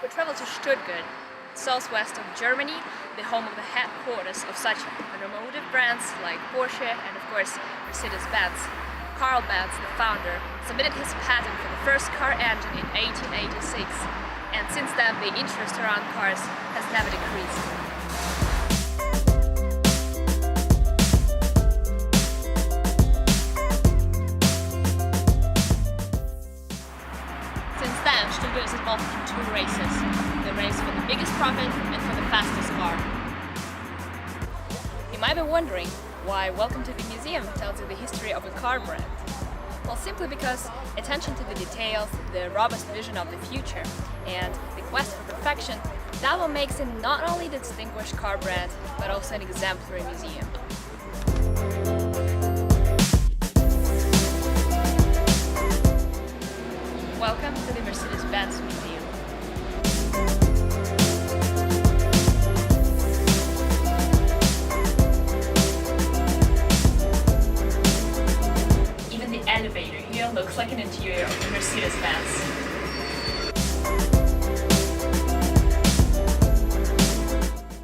We travel to Stuttgart, southwest of Germany, the home of the headquarters of such automotive brands like Porsche and of course Mercedes-Benz. Karl Benz, the founder, submitted his patent for the first car engine in 1886, and since then the interest around cars has never decreased. Since then, Stuttgart is involved in two races. The race for the biggest profit and for the fastest car. You might be wondering why Welcome to the Museum tells you the history of a car brand. Well, simply because attention to the details, the robust vision of the future, and the quest for perfection, that what makes it not only the distinguished car brand, but also an exemplary museum. Welcome to the Mercedes-Benz Museum. Even the elevator here looks like an interior of the Mercedes-Benz.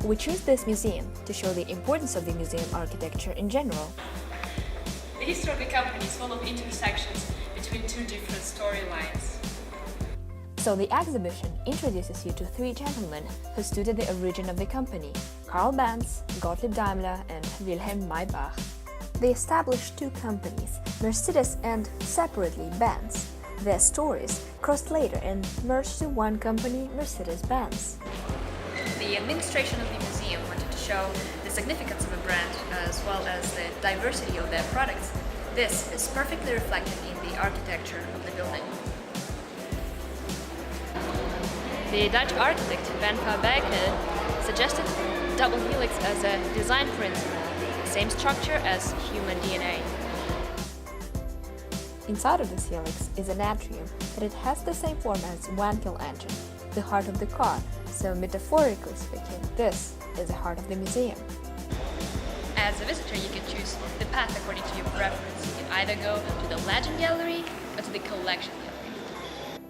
We choose this museum to show the importance of the museum architecture in general. The history of the company is full of intersections between two different storylines. So the exhibition introduces you to three gentlemen who stood at the origin of the company: Karl Benz, Gottlieb Daimler and Wilhelm Maybach. They established two companies, Mercedes and, separately, Benz. Their stories crossed later and merged to one company, Mercedes-Benz. The administration of the museum wanted to show the significance of a brand as well as the diversity of their products. This is perfectly reflected in the architecture of the building. The Dutch architect Van Beyken suggested double helix as a design principle, the same structure as human DNA. Inside of this helix is an atrium, but it has the same form as Wankel engine, the heart of the car, so metaphorically speaking, this is the heart of the museum. As a visitor, you can choose the path according to your preference. You can either go to the Legend Gallery or to the Collection Gallery.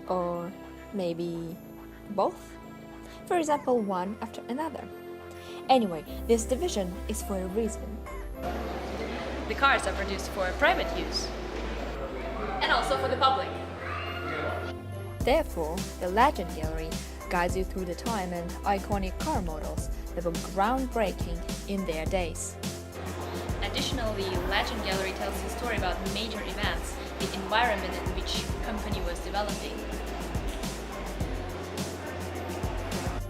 Or maybe both? For example, one after another. Anyway, this division is for a reason. The cars are produced for private use and also for the public. Therefore, the Legend Gallery guides you through the time and iconic car models that were groundbreaking in their days. Additionally, the Legend Gallery tells the story about major events, the environment in which the company was developing.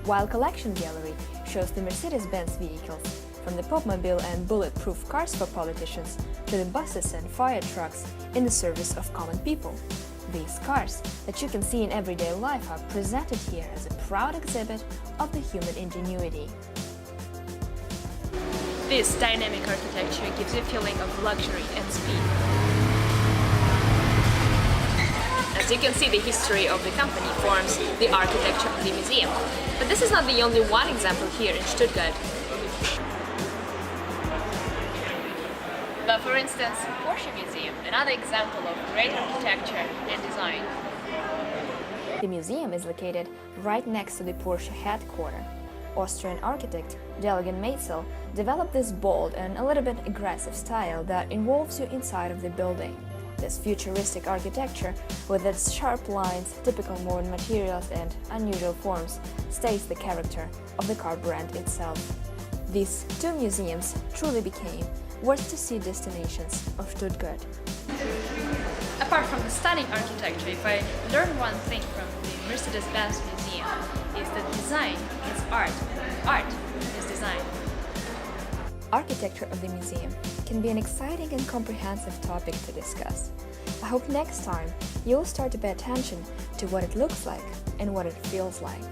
While Collection Gallery shows the Mercedes-Benz vehicles, from the Popmobile and bulletproof cars for politicians to the buses and fire trucks in the service of common people. These cars that you can see in everyday life are presented here as a proud exhibit of the human ingenuity. This dynamic architecture gives you a feeling of luxury and speed. As you can see, the history of the company forms the architecture of the museum. But this is not the only one example here in Stuttgart. But for instance, Porsche Museum, another example of great architecture and design. The museum is located right next to the Porsche headquarters. Austrian architect Deligan Maisel developed this bold and a little bit aggressive style that involves you inside of the building. This futuristic architecture, with its sharp lines, typical modern materials and unusual forms, states the character of the car brand itself. These two museums truly became worth-to-see destinations of Stuttgart. Apart from the stunning architecture, if I learn one thing from the Mercedes-Benz Museum, is that design is art, and art is design. Architecture of the museum can be an exciting and comprehensive topic to discuss. I hope next time you'll start to pay attention to what it looks like and what it feels like.